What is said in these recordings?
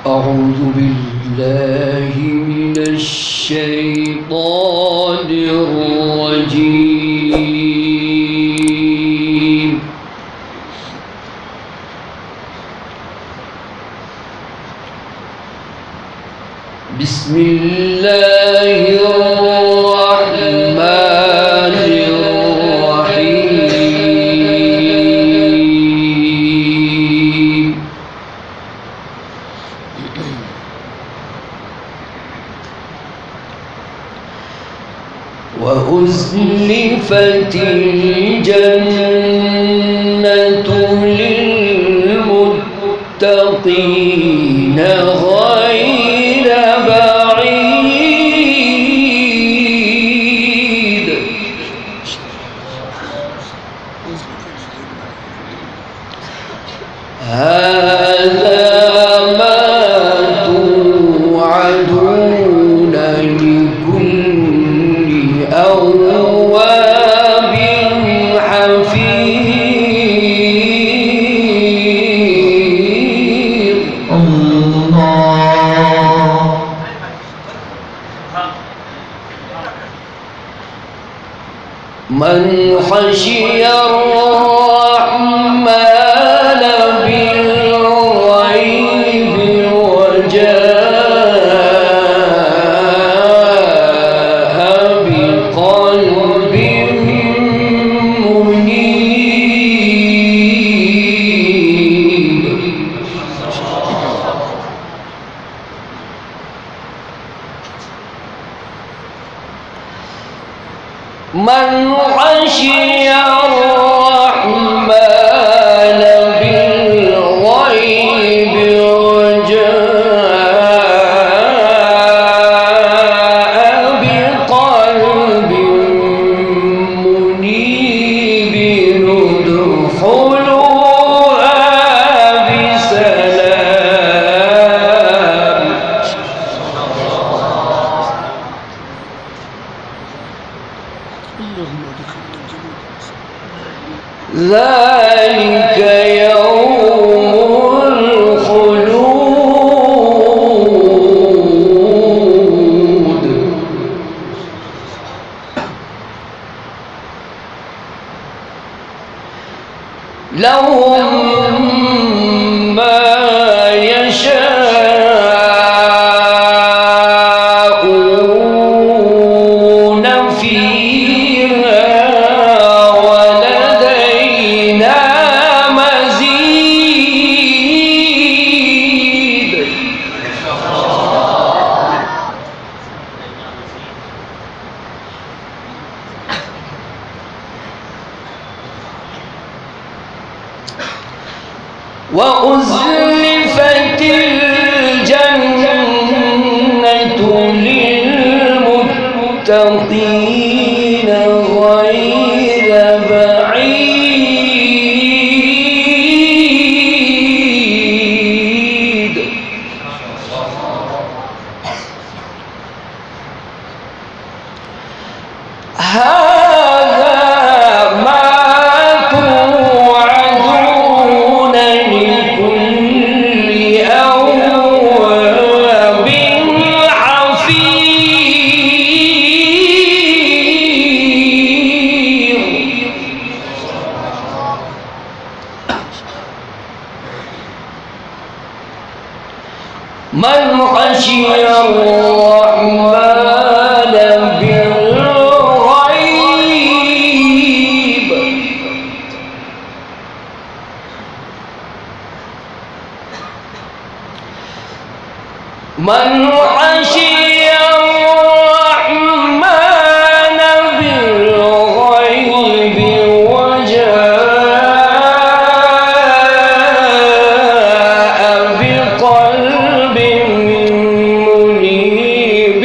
أعوذ بالله من الشيطان الرجيم. بسم الله الرحمن الرحيم. وأزلفت الجنة للمتقين غير بعيد. هذا ما توعدون لكل أواب حفيظ. الله. من خشي الرحمن بالغيب وجاء بقلب منيب. من خشي الرحمن بالغيب وجاء بقلب منيب ادخلوها بسلام. ذلك يوم الخلود. لهم ما يشاءون فيها ولدينا مزيد. وأزلفت الجنة للمتقين غير بعيد. هذا ما توعدون لكل أواب حفيظ. من خشي الرحمن بالغيب من خشي الرحمن بالغيب وجاء بقلب منيب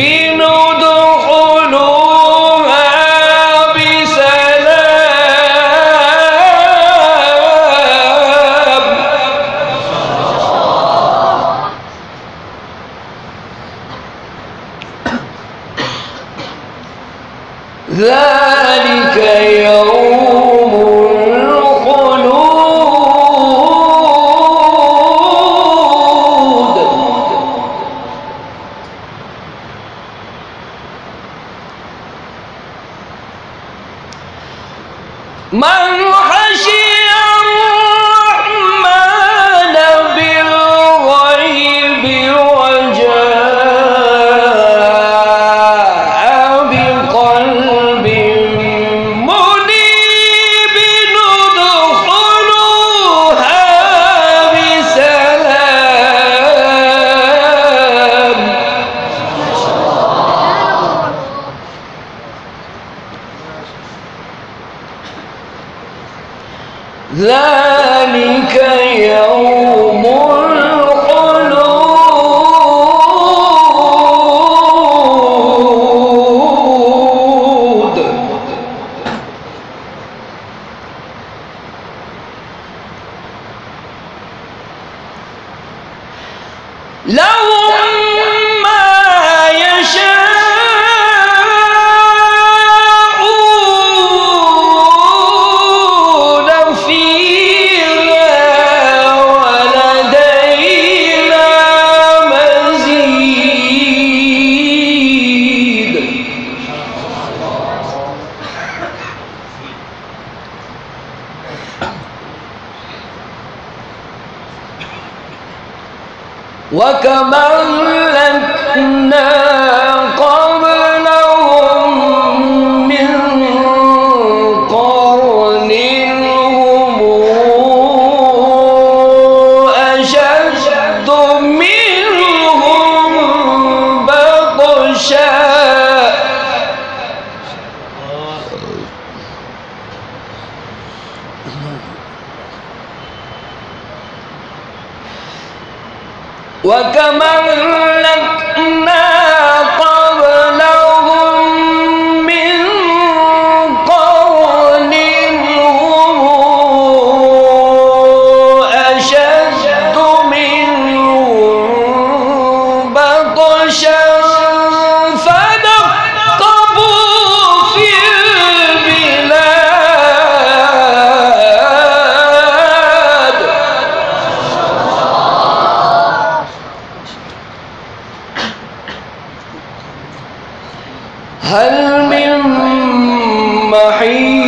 ادخلوها بسلام. ذلك يوم الخلود. لهم ما يشاءون فيها ولدينا مزيد. وكما أهلكنا قبلهم من قرن هم أشد منهم بطشا وكما أهلكنا قبلهم من قرن هم أشد منهم بطشا فنقبوا في البلاد. هل من محيص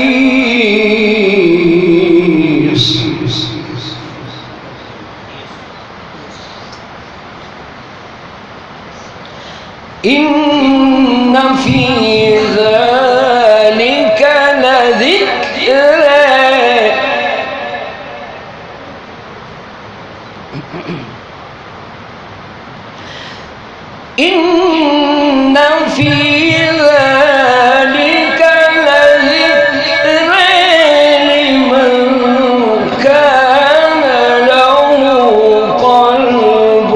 إن في ذلك لذكرى إن في ذلك لذكرى لمن كان له قلب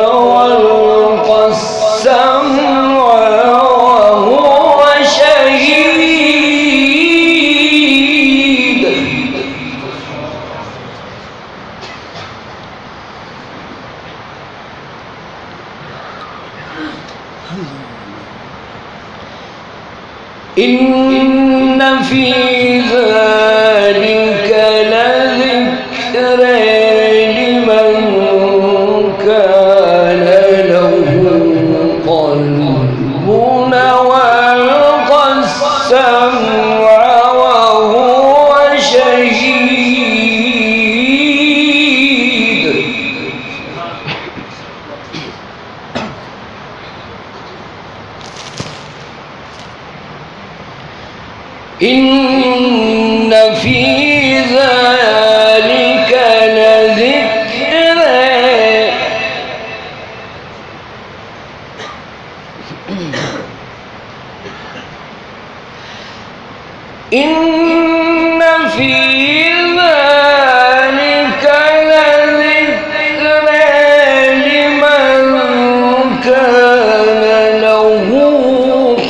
وألقى السمع وهو شهيد. إن في ذلك لذكرى لمن كان له قلب وألقى السمع وهو شهيد. إن في ذلك لذكرى إن في ذلك لذكرى لمن كان له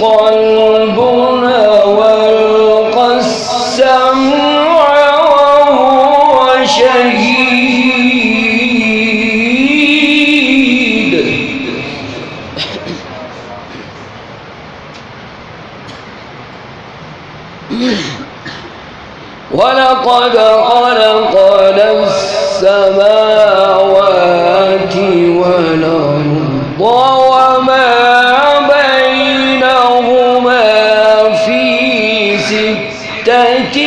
قلب وألقى السمع وهو شهيد. ولقد خلقنا السماوات والأرض وما بينهما في 6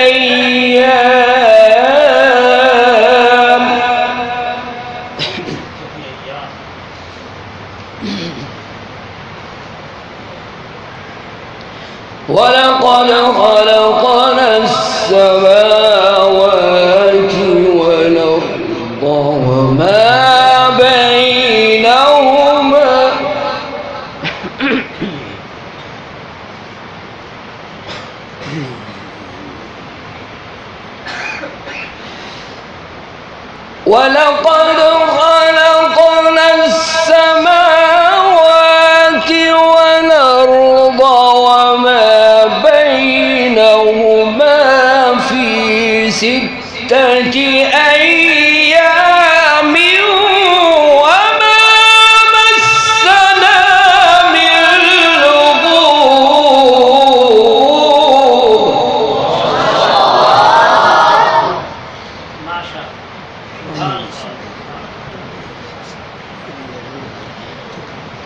أيام. ولقد خلقنا السماوات والأرض وما بينهما ولقد خلقنا السماوات والأرض وما بينهما في 6 أيام وما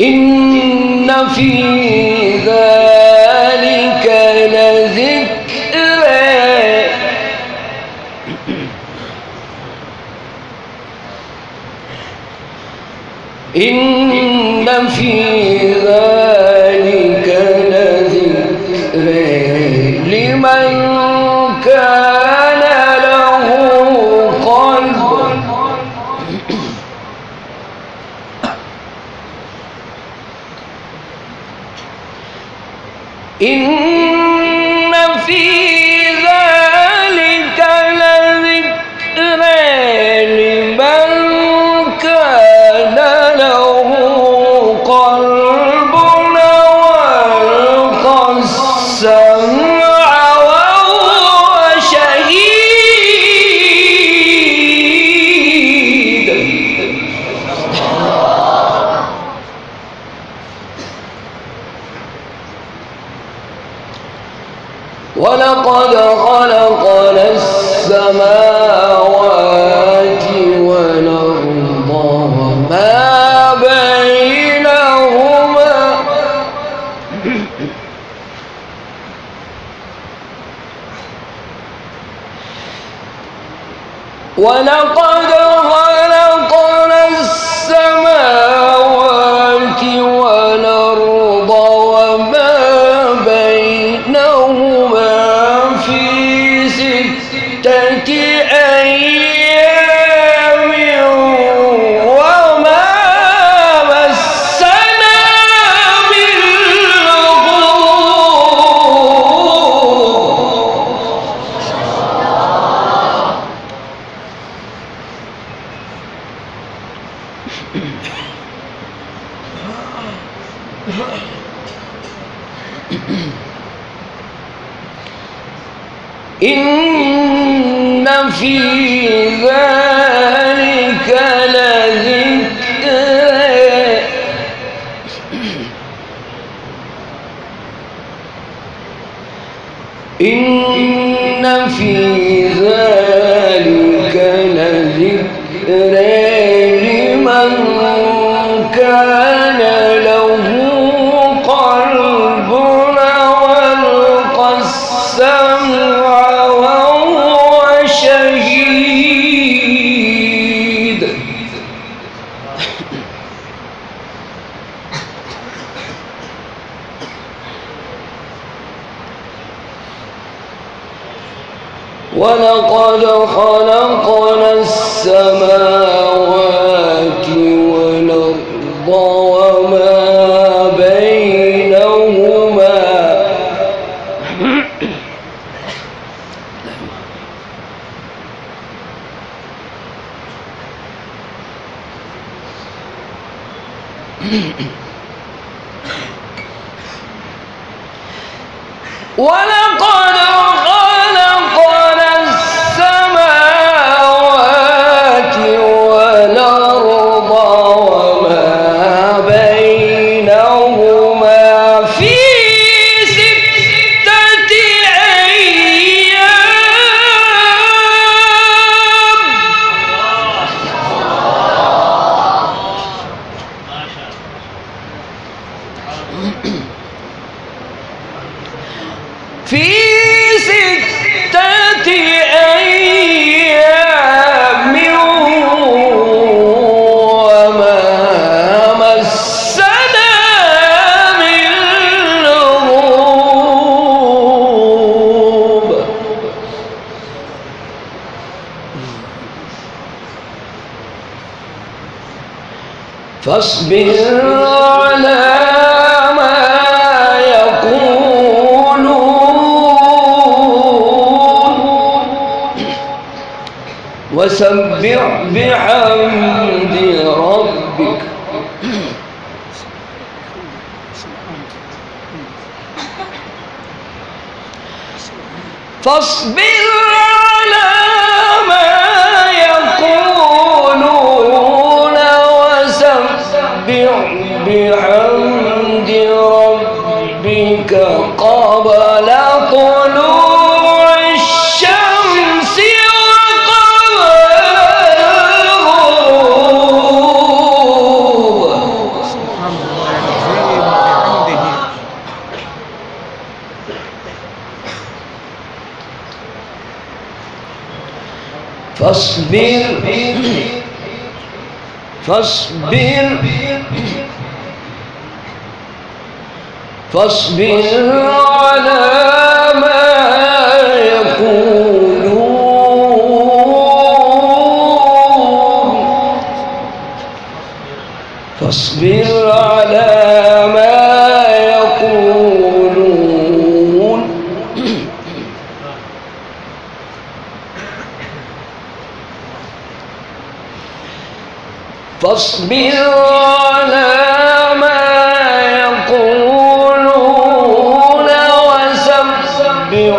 إن في ذلك لذكرى إن في ذلك لذكرى لمن كان له قلب إن في ذلك لذكرى لمن كان له قلب وألقى السمع وهو شهيد. ولقد خلقنا السماوات والأرض وما بينهما ولقد خلقنا السماوات والأرض وما بينهما في 6 أيام وما مسنا من إن في ذلك لذكرى إن في ذلك لذكرى لمن كان له قلب وألقى السمع وهو شهيد. ولقد خلقنا السماوات والأرض وما بينهما ولقد خلقنا السماوات والأرض وما بينهما في 6 أيام في 6 أيام وما مسنا من لغوب. فاصبر على ما وسبح بحمد ربك فاصبر على ما يقولون وسبح بحمد ربك قبل طلوع الشمس وقبل الغروب. فاصبر فاصبر فاصبر على ما يقولون فاصبر على ما يقولون فاصبر على ما يقولون وسبح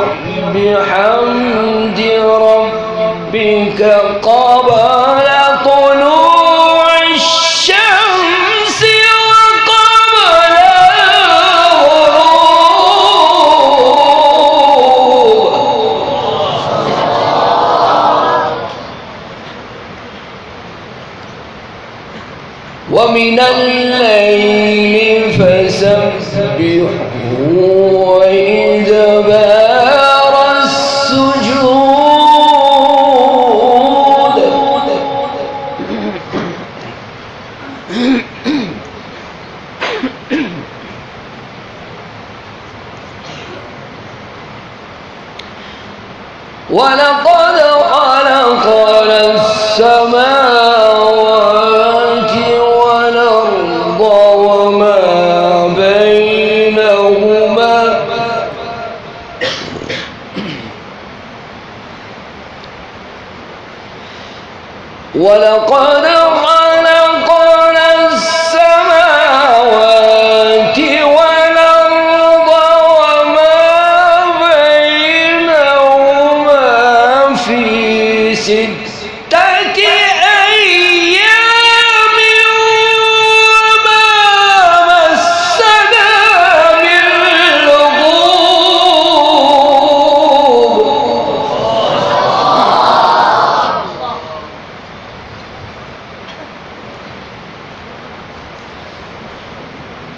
بحمد ربك قبل طلوع الشمس وقبل الغروب ومن الليل فسبحه وإدبار السجود ولقد خلقنا السماوات والأرض وما بينهما ولقد خلقنا السماوات والأرض وما بينهما في 6 أيام وما مسنا من لغوب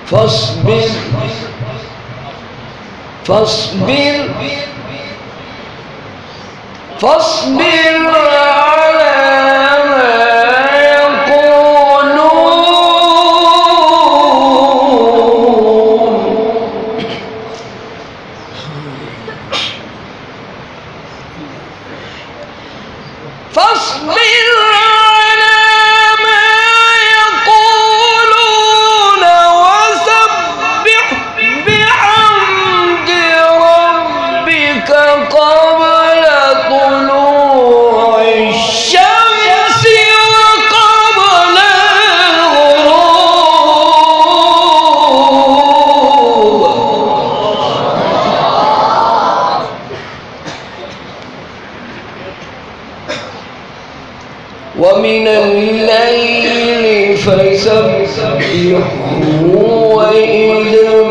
فاصبر فاصبر فاصبر على ما يقولون فاصبر على ما يقولون وسبح بحمد ربك قبل طلوع الشمس وقبل الغروب ومن الليل فسبحه وإدبار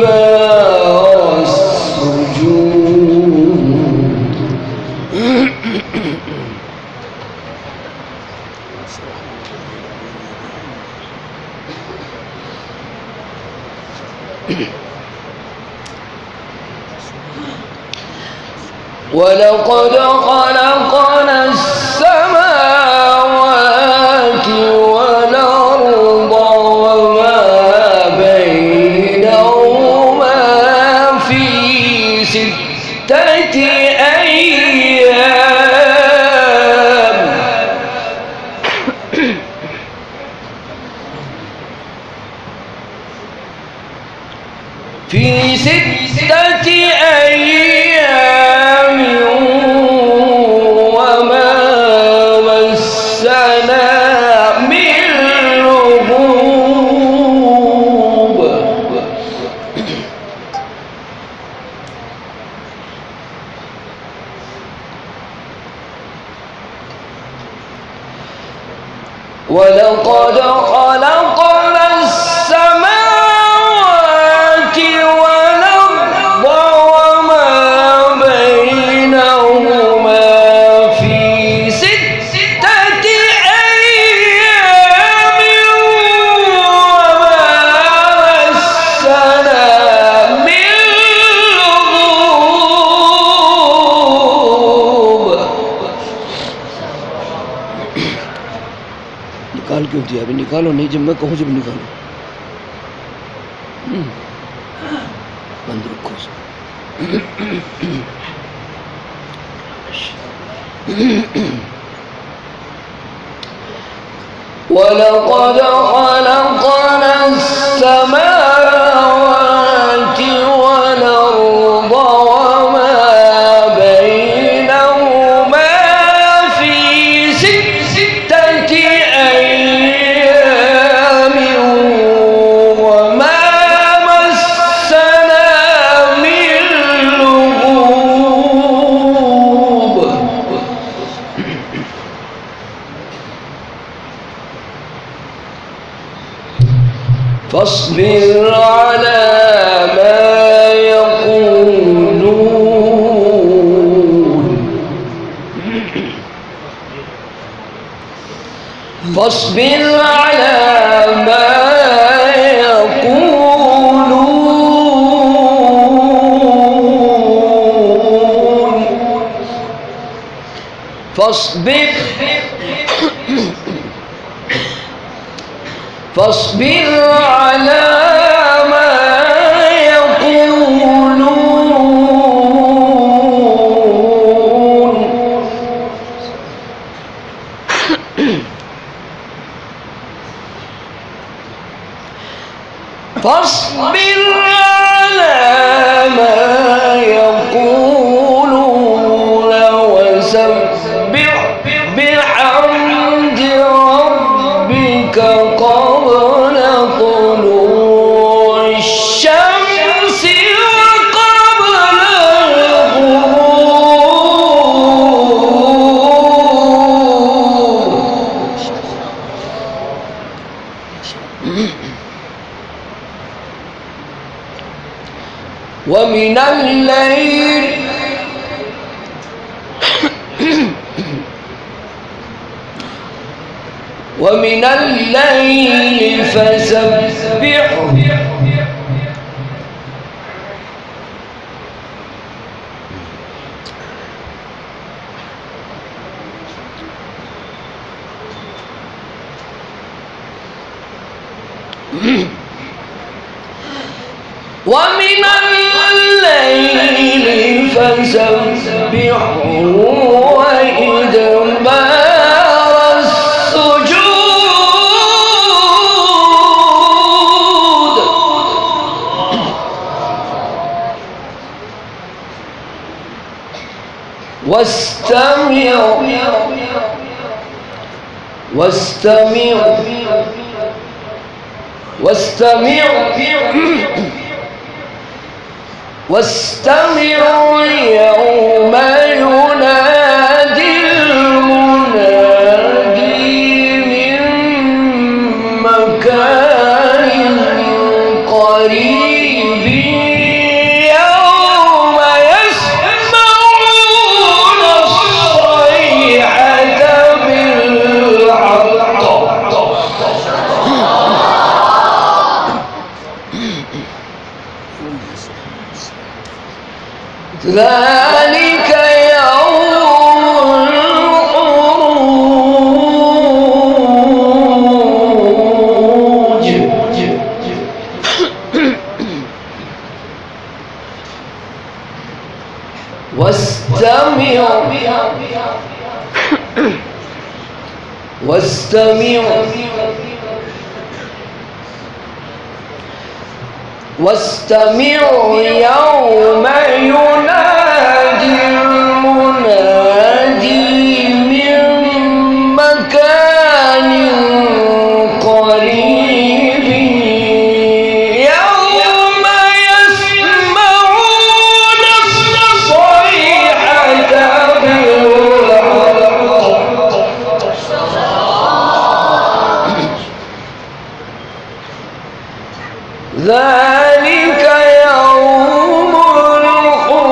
السجود ولقد خلقنا السماوات والأرض وما بينهما في 6 أيام في 6 أيام وما مسنا من لغوب ولقد خلقنا السماوات والأرض وما निकालो, नहीं जब मैं कहूँ जब निकालो। बंद रखो वलक़द ख़लक़ना अस्समावाति वल-अर्ज़ वमा बैनहुमा फ़ी सित्तति अय्यामिन वमा मस्सना मिन लुग़ूब। فاصبر على ما يقولون فاصبر على ما يقولون فاصبر على ما يقولون فاصبر على ما يقولون وسبح بحمد ربك قبل طلوع الشمس وقبل الغروب ومن الليل فسبحه ومن الليل فسبحه وإدبار السجود واستمع يوم ينادي المنادي من مكان قريب يوم يسمعون الصيحة بالحق ذلك يوم الخروج واستمع يوم ينادي المنادي من مكان قريب يوم يسمعون الصيحة بالحق ذلك يوم الخروج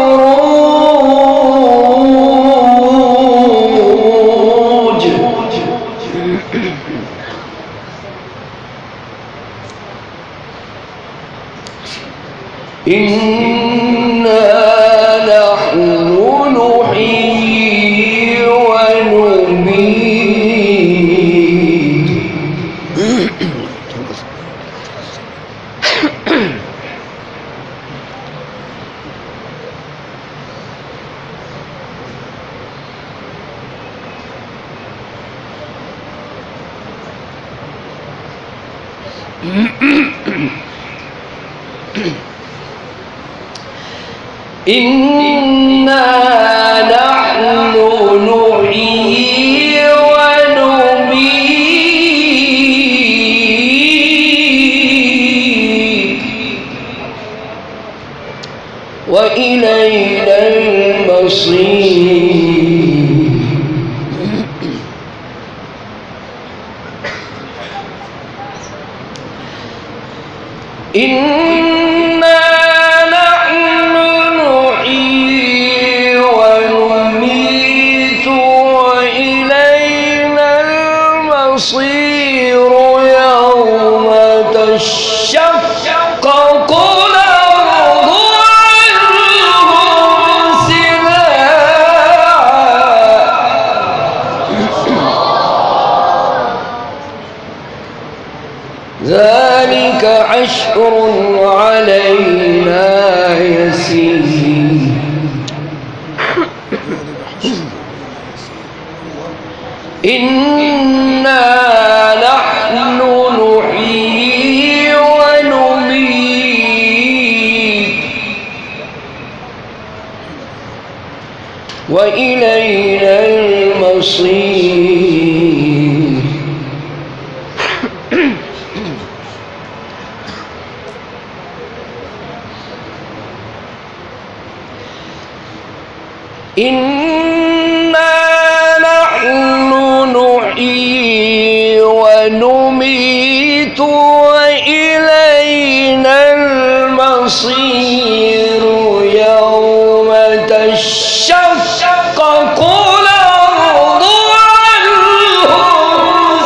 إنا نحن نحيي ونميت إنا نحن نحيي ونميت وإلينا المصير إنا نحن نحيي ونميت وإلينا المصير يوم تشقق الأرض عنهم سراعا ذلك حشر علينا يسير إنا نحن نحيي ونميت وإلينا المصير إنا نحن نحيي ونميت وإلينا المصير يوم تشقق الأرض عنهم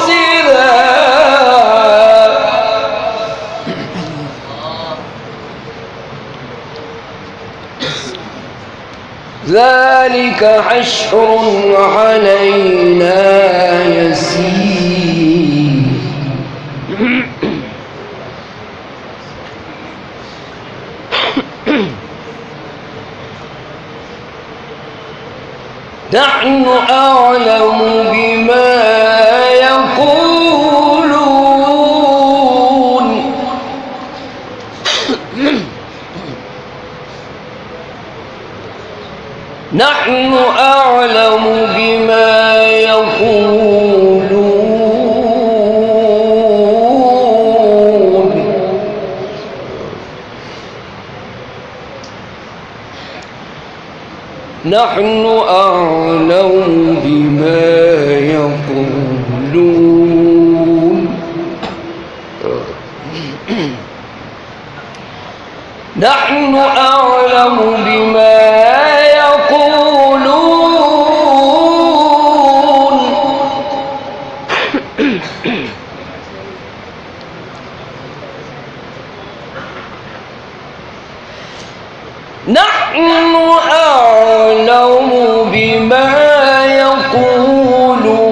سراعا ذلك حشر علينا يسير نحن أعلم بما يقولون نحن أعلم بما يقولون نحن أعلم بما يقولون نحن أعلم بما نحن أعلم بما يقولون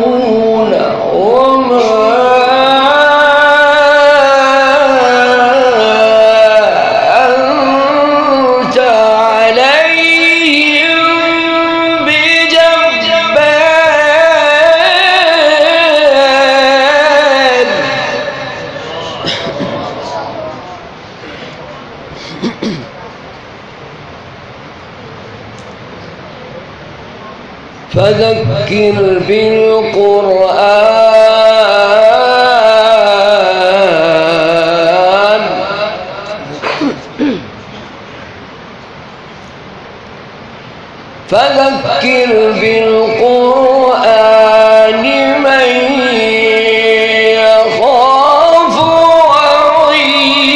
وما أنت عليهم بجبار فذكر بالقرآن فذكر بالقرآن من يخاف وعيد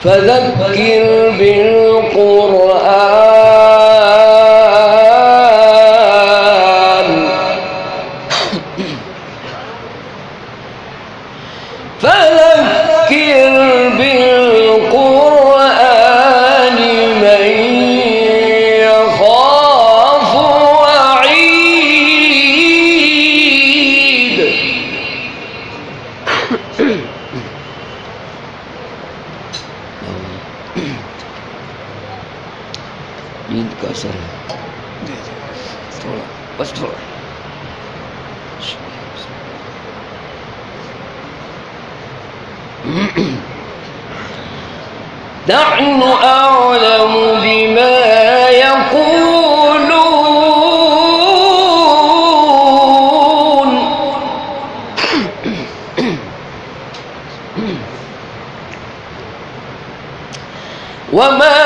فذكر بالقرآن فذكر بالقرآن من يخاف وعيد. नींद का असर है थोड़ा, बस थोड़ा। نحن أعلم بما يقولون وما